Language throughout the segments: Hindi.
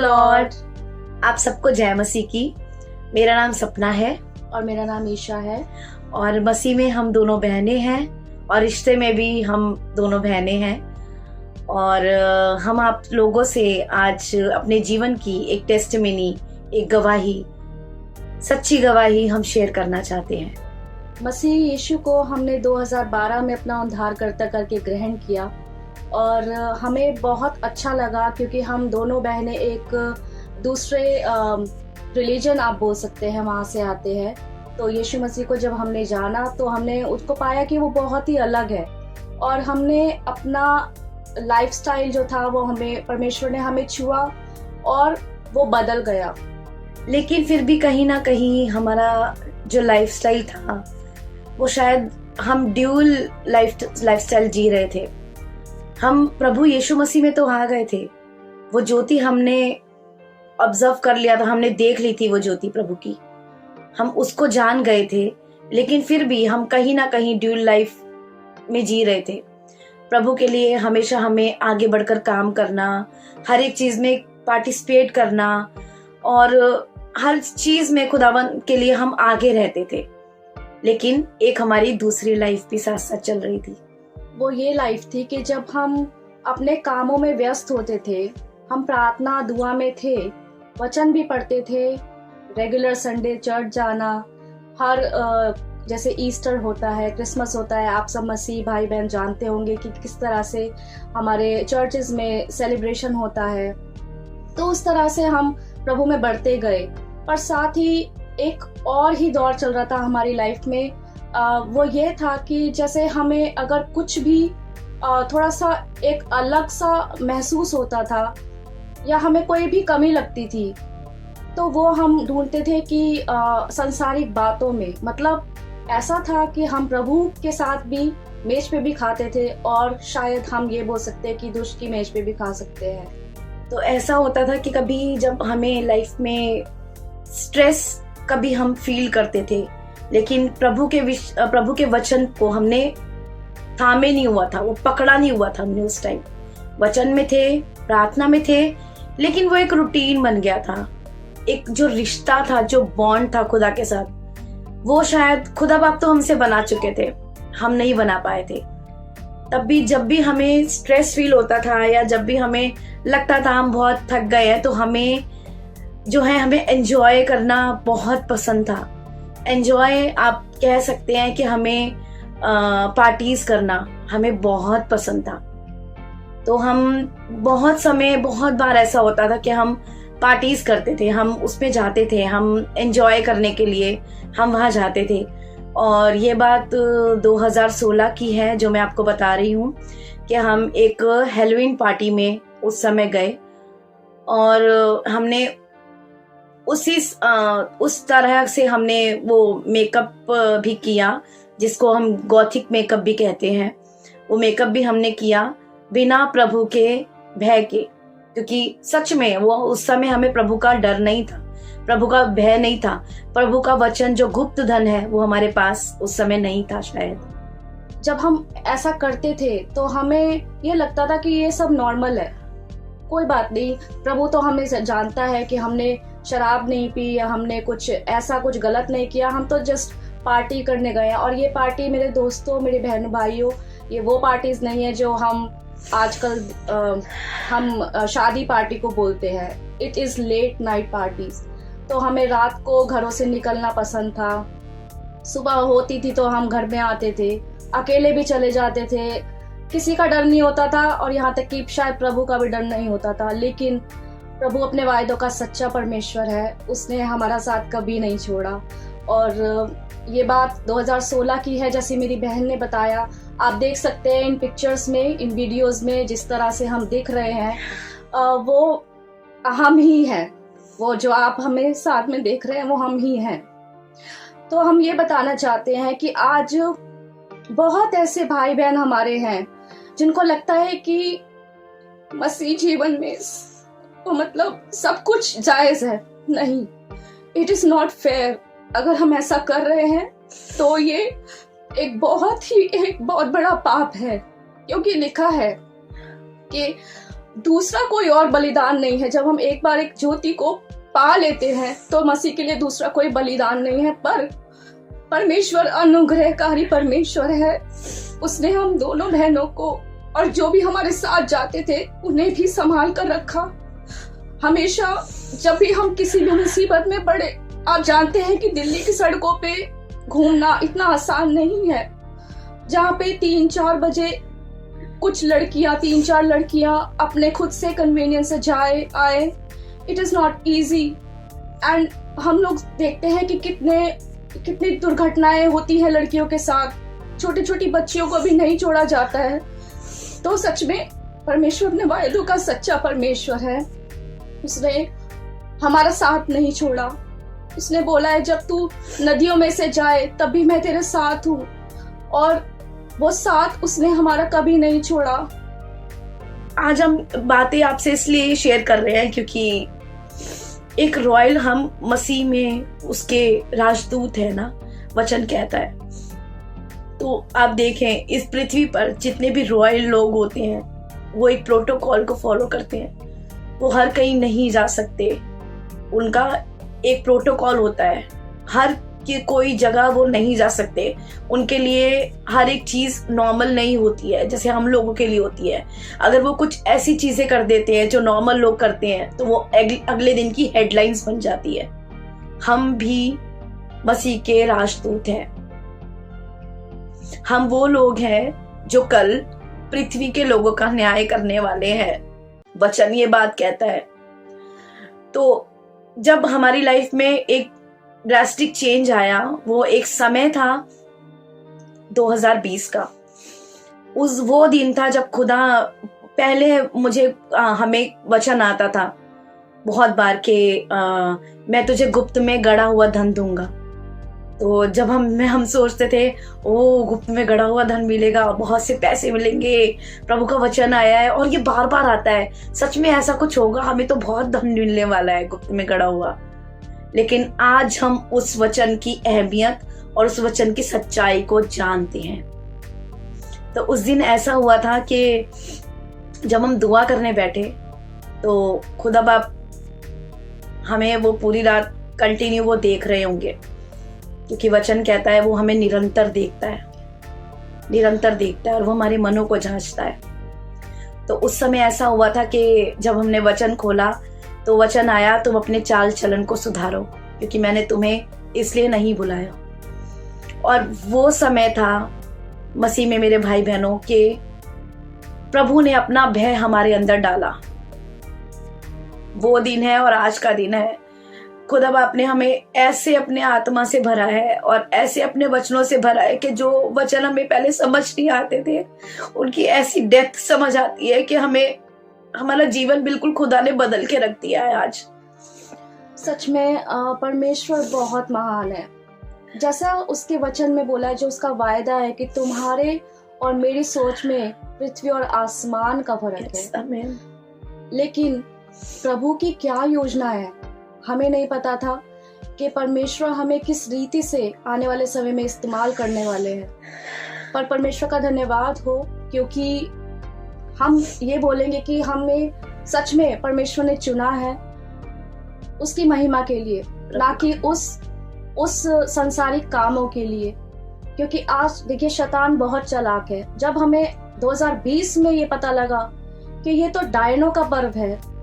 लॉर्ड। आप सबको जय मसीह की। मेरा नाम सपना है और मेरा नाम ईशा है और मसीह में हम दोनों बहनें हैं और रिश्ते में भी हम दोनों बहनें हैं। और हम आप लोगों से आज अपने जीवन की एक टेस्टिमनी, एक गवाही, सच्ची गवाही हम शेयर करना चाहते हैं। मसीह यीशु को हमने 2012 में अपना उद्धारकर्ता करके ग्रहण किया और हमें बहुत अच्छा लगा क्योंकि हम दोनों बहनें एक दूसरे रिलीजन आप बोल सकते हैं वहाँ से आते हैं। तो यीशु मसीह को जब हमने जाना तो हमने उसको पाया कि वो बहुत ही अलग है और हमने अपना लाइफस्टाइल जो था वो हमें परमेश्वर ने हमें छुआ और वो बदल गया। लेकिन फिर भी कहीं ना कहीं हमारा जो लाइफस्टाइल था वो शायद हम ड्यूल लाइफस्टाइल जी रहे थे। हम प्रभु यीशु मसीह में तो आ गए थे, वो ज्योति हमने ऑब्जर्व कर लिया था, हमने देख ली थी वो ज्योति प्रभु की, हम उसको जान गए थे। लेकिन फिर भी हम कहीं ना कहीं ड्यूल लाइफ में जी रहे थे। प्रभु के लिए हमेशा हमें आगे बढ़कर काम करना, हर एक चीज में पार्टिसिपेट करना और हर चीज में खुदावन के लिए हम आगे रहते थे। लेकिन एक हमारी दूसरी लाइफ भी साथ साथ चल रही थी। वो ये लाइफ थी कि जब हम अपने कामों में व्यस्त होते थे, हम प्रार्थना दुआ में थे, वचन भी पढ़ते थे, रेगुलर संडे चर्च जाना, हर जैसे ईस्टर होता है, क्रिसमस होता है, आप सब मसीह भाई बहन जानते होंगे कि किस तरह से हमारे चर्चेज में सेलिब्रेशन होता है। तो उस तरह से हम प्रभु में बढ़ते गए। पर साथ ही एक और ही दौर चल रहा था हमारी लाइफ में। वो ये था कि जैसे हमें अगर कुछ भी थोड़ा सा एक अलग सा महसूस होता था या हमें कोई भी कमी लगती थी तो वो हम ढूंढते थे कि संसारिक बातों में, मतलब ऐसा था कि हम प्रभु के साथ भी मेज पे भी खाते थे और शायद हम ये बोल सकते हैं कि दुष्ट की मेज पे भी खा सकते हैं। तो ऐसा होता था कि कभी जब हमें लाइफ में स्ट्रेस कभी हम फील करते थे, लेकिन प्रभु के वचन को हमने थामे नहीं हुआ था, वो पकड़ा नहीं हुआ था हमने उस टाइम। वचन में थे, प्रार्थना में थे, लेकिन वो एक रूटीन बन गया था। एक जो रिश्ता था, जो बॉन्ड था खुदा के साथ, वो शायद खुदा बाप तो हमसे बना चुके थे, हम नहीं बना पाए थे। तब भी जब भी हमें स्ट्रेस फील होता था या जब भी हमें लगता था हम बहुत थक गए हैं, तो हमें जो है हमें एंजॉय करना बहुत पसंद था। एंजॉय आप कह सकते हैं कि हमें पार्टीज करना हमें बहुत पसंद था। तो हम बहुत बार ऐसा होता था कि हम पार्टीज करते थे, हम उसमें जाते थे, हम एंजॉय करने के लिए हम वहाँ जाते थे। और ये बात 2016 की है जो मैं आपको बता रही हूँ कि हम एक हैलोवीन पार्टी में उस समय गए और हमने उस तरह से हमने वो मेकअप भी किया जिसको हम गॉथिक मेकअप भी कहते हैं। वो मेकअप भी हमने किया बिना प्रभु के भय के, क्योंकि सच में वो उस समय हमें प्रभु का डर नहीं था, प्रभु का भय नहीं था, प्रभु का वचन जो गुप्त धन है वो हमारे पास उस समय नहीं था शायद। जब हम ऐसा करते थे तो हमें ये लगता था कि ये सब नॉर्मल है, कोई बात नहीं, प्रभु तो हमें जानता है कि हमने शराब नहीं पी या हमने कुछ गलत नहीं किया, हम तो जस्ट पार्टी करने गए। और ये पार्टी मेरे दोस्तों, मेरे बहन भाइयों, ये वो पार्टीज नहीं है जो हम आजकल हम शादी पार्टी को बोलते हैं। It is late night parties. तो हमें रात को घरों से निकलना पसंद था, सुबह होती थी तो हम घर में आते थे, अकेले भी चले जाते थे, किसी का डर नहीं होता था और यहाँ तक कि शायद प्रभु का भी डर नहीं होता था। लेकिन प्रभु अपने वायदों का सच्चा परमेश्वर है, उसने हमारा साथ कभी नहीं छोड़ा। और ये बात 2016 की है, जैसे मेरी बहन ने बताया। आप देख सकते हैं इन पिक्चर्स में, इन वीडियोस में जिस तरह से हम दिख रहे हैं, वो हम ही हैं। वो जो आप हमें साथ में देख रहे हैं वो हम ही हैं। तो हम ये बताना चाहते हैं कि आज बहुत ऐसे भाई बहन हमारे हैं जिनको लगता है कि मसीह जीवन में तो मतलब सब कुछ जायज है। नहीं, इट इज नॉट फेयर। अगर हम ऐसा कर रहे हैं तो ये एक बहुत बड़ा पाप है, क्योंकि लिखा है कि दूसरा कोई और बलिदान नहीं है। जब हम एक बार एक ज्योति को पा लेते हैं तो मसीह के लिए दूसरा कोई बलिदान नहीं है। पर परमेश्वर अनुग्रहकारी परमेश्वर है। उसने हम दोनों बहनों को और जो भी हमारे साथ जाते थे उन्हें भी संभाल कर रखा। हमेशा जब भी हम किसी भी मुसीबत में पड़े, आप जानते हैं कि दिल्ली की सड़कों पे घूमना इतना आसान नहीं है, जहाँ पे 3-4 बजे कुछ लड़कियां 3-4 लड़कियां अपने खुद से कन्वीनियंस से जाए आए। It is not easy. And हम लोग देखते हैं कि कितनी दुर्घटनाएं होती हैं लड़कियों के साथ। छोटी छोटी बच्चियों को भी नहीं छोड़ा जाता है। तो सच में परमेश्वर अपने वायदों का सच्चा परमेश्वर है। उसने हमारा साथ नहीं छोड़ा। उसने बोला है जब तू नदियों में से जाए तब भी मैं तेरे साथ हूँ, और वो साथ उसने हमारा कभी नहीं छोड़ा। आज हम बातें आपसे इसलिए शेयर कर रहे हैं क्योंकि एक रॉयल हम मसीह में उसके राजदूत है ना, वचन कहता है। तो आप देखें इस पृथ्वी पर जितने भी रॉयल लोग होते हैं वो एक प्रोटोकॉल को फॉलो करते हैं। वो हर कहीं नहीं जा सकते, उनका एक प्रोटोकॉल होता है। हर की कोई जगह वो नहीं जा सकते। उनके लिए हर एक चीज नॉर्मल नहीं होती है जैसे हम लोगों के लिए होती है। अगर वो कुछ ऐसी चीजें कर देते हैं जो नॉर्मल लोग करते हैं तो वो अगले दिन की हेडलाइंस बन जाती है। हम भी मसीह के राजदूत हैं। हम वो लोग हैं जो कल पृथ्वी के लोगों का न्याय करने वाले हैं। वचन ये बात कहता है। तो जब हमारी लाइफ में एक ड्रास्टिक चेंज आया, वो एक समय था 2020 का। वो दिन था जब खुदा पहले हमें वचन आता था बहुत बार के मैं तुझे गुप्त में गड़ा हुआ धन दूंगा। तो जब हम सोचते थे ओ गुप्त में गड़ा हुआ धन मिलेगा, बहुत से पैसे मिलेंगे, प्रभु का वचन आया है और ये बार बार आता है, सच में ऐसा कुछ होगा, हमें तो बहुत धन मिलने वाला है गुप्त में गड़ा हुआ। लेकिन आज हम उस वचन की अहमियत और उस वचन की सच्चाई को जानते हैं। तो उस दिन ऐसा हुआ था कि जब हम दुआ करने बैठे तो खुदा बाप हमें वो पूरी रात कंटिन्यू वो देख रहे होंगे, क्योंकि वचन कहता है वो हमें निरंतर देखता है और वो हमारे मनों को जांचता है। तो उस समय ऐसा हुआ था कि जब हमने वचन खोला तो वचन आया, तुम अपने चाल चलन को सुधारो क्योंकि मैंने तुम्हें इसलिए नहीं बुलाया। और वो समय था मसीह में मेरे भाई बहनों के प्रभु ने अपना भय हमारे अंदर डाला। वो दिन है और आज का दिन है। खुदा बाप ने हमें ऐसे अपने आत्मा से भरा है और ऐसे अपने वचनों से भरा है कि जो वचन हमें पहले समझ नहीं आते थे उनकी ऐसी डेप्थ समझ आती है कि हमें हमारा जीवन बिल्कुल खुदा ने बदल के रख दिया है आज। सच में परमेश्वर बहुत महान है। जैसा उसके वचन में बोला है, जो उसका वायदा है कि तुम्हारे और मेरी सोच में पृथ्वी और आसमान का फर्क है। लेकिन प्रभु की क्या योजना है हमें नहीं पता था कि परमेश्वर हमें किस रीति से आने वाले समय में इस्तेमाल करने वाले हैं। पर परमेश्वर का धन्यवाद हो, क्योंकि हम ये बोलेंगे कि हमें सच में परमेश्वर ने चुना है उसकी महिमा के लिए, ना कि उस संसारिक कामों के लिए। क्योंकि आज देखिए शैतान बहुत चालाक है। जब हमें 2020 में ये पता लगा कि ये तो डायनों का पर्व है,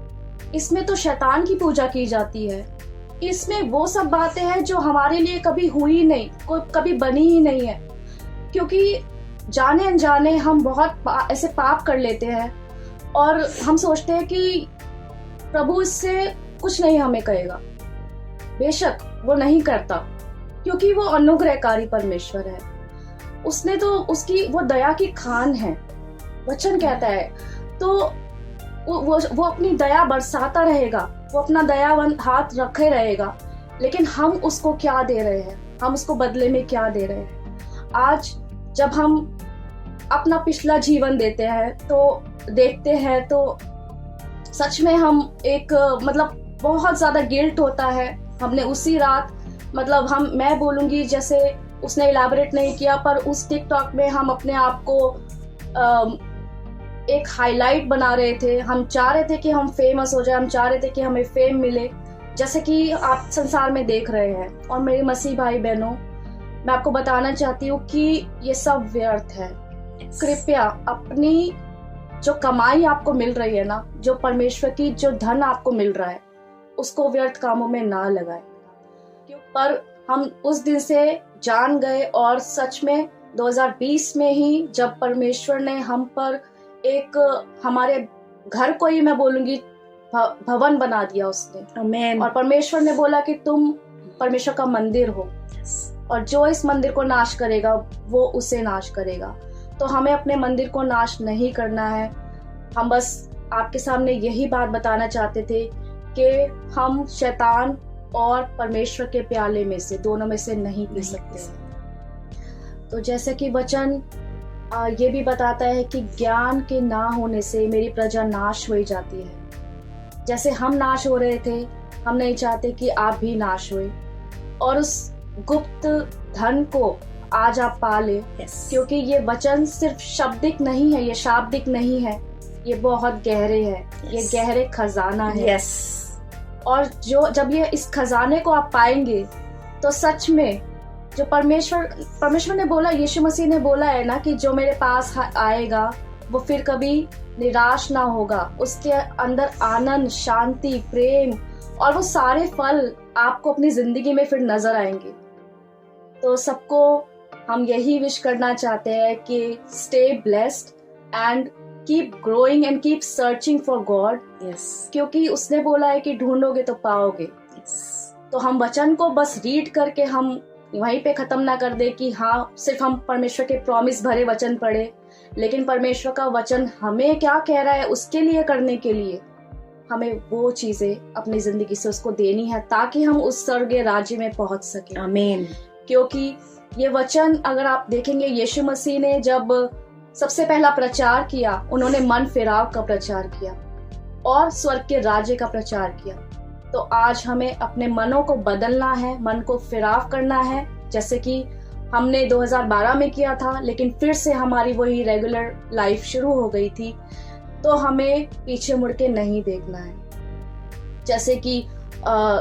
इसमें तो शैतान की पूजा की जाती है, इसमें वो सब बातें हैं जो हमारे लिए कभी हुई नहीं, कभी बनी ही नहीं है। क्योंकि जाने अनजाने हम बहुत ऐसे पाप कर लेते हैं और हम सोचते हैं कि प्रभु इससे कुछ नहीं हमें कहेगा। बेशक वो नहीं करता, क्योंकि वो अनुग्रहकारी परमेश्वर है। उसने तो उसकी वो दया की खान है, वचन कहता है। तो वो अपनी दया बरसाता रहेगा, वो अपना दयावान हाथ रखे रहेगा। लेकिन हम उसको क्या दे रहे हैं, हम उसको बदले में क्या दे रहे हैं? आज जब हम अपना पिछला जीवन देते हैं तो देखते हैं तो सच में हम एक बहुत ज्यादा गिल्ट होता है। हमने उसी रात मैं बोलूंगी, जैसे उसने इलाबोरेट नहीं किया, पर उस टिकटॉक में हम अपने आप को एक हाईलाइट बना रहे थे। हम चाह रहे थे कि हम फेमस हो जाए, हम चाह रहे थे कि हमें फेम मिले, जैसे कि आप संसार में देख रहे हैं। और मेरे मसीह भाई बहनों, मैं आपको बताना चाहती हूँ कि ये सब व्यर्थ है। कृपया अपनी जो कमाई आपको मिल रही है ना, जो परमेश्वर की जो धन आपको मिल रहा है, उसको व्यर्थ कामों में ना लगाए। पर हम उस दिन से जान गए, और सच में 2020 में ही जब परमेश्वर ने हम पर एक, हमारे घर को ही मैं बोलूंगी भवन बना दिया उसने। आमीन। और परमेश्वर ने बोला कि तुम परमेश्वर का मंदिर हो, और जो इस मंदिर को नाश करेगा वो उसे नाश करेगा। तो हमें अपने मंदिर को नाश नहीं करना है। हम बस आपके सामने यही बात बताना चाहते थे कि हम शैतान और परमेश्वर के प्याले में से, दोनों में से नहीं पी सकते। तो जैसे कि वचन ये भी बताता है कि ज्ञान के ना होने से मेरी प्रजा नाश हो जाती है। जैसे हम नाश हो रहे थे, हम नहीं चाहते कि आप भी नाश होए, और उस गुप्त धन को आज आप पा ले। क्योंकि ये वचन सिर्फ शब्दिक नहीं है, ये शाब्दिक नहीं है, ये बहुत गहरे है। ये गहरे खजाना है। और जब ये इस खजाने को आप पाएंगे तो सच में जो परमेश्वर ने बोला, यीशु मसीह ने बोला है ना कि जो मेरे पास आएगा वो फिर कभी निराश ना होगा। उसके अंदर आनंद, शांति, प्रेम और वो सारे फल आपको अपनी जिंदगी में फिर नजर आएंगे। तो सबको हम यही विश करना चाहते हैं कि stay blessed and keep growing and keep searching for God. क्योंकि उसने बोला है कि ढूंढोगे तो पाओगे। तो हम वचन को बस रीड करके हम वहीं पे खत्म ना कर दे कि हाँ सिर्फ हम परमेश्वर के प्रॉमिस भरे वचन पढ़े, लेकिन परमेश्वर का वचन हमें क्या कह रहा है उसके लिए करने के लिए हमें वो चीजें अपनी जिंदगी से उसको देनी है, ताकि हम उस स्वर्गीय राज्य में पहुंच सके। आमीन। क्योंकि ये वचन अगर आप देखेंगे, यीशु मसीह ने जब सबसे पहला प्रचार किया, उन्होंने मन फिराव का प्रचार किया और स्वर्ग के राज्य का प्रचार किया। तो आज हमें अपने मनों को बदलना है, मन को फिराव करना है, जैसे कि हमने 2012 में किया था, लेकिन फिर से हमारी वही रेगुलर लाइफ शुरू हो गई थी। तो हमें पीछे मुड़ के नहीं देखना है, जैसे कि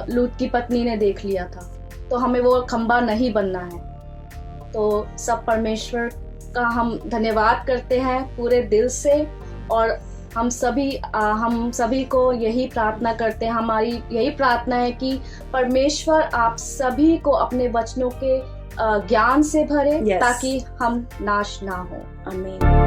लूत की पत्नी ने देख लिया था। तो हमें वो खंबा नहीं बनना है। तो सब परमेश्वर का हम धन्यवाद करते हैं पूरे दिल से, और हम सभी को यही प्रार्थना करते हैं, हमारी यही प्रार्थना है कि परमेश्वर आप सभी को अपने वचनों के ज्ञान से भरे, ताकि हम नाश ना हो। आमीन।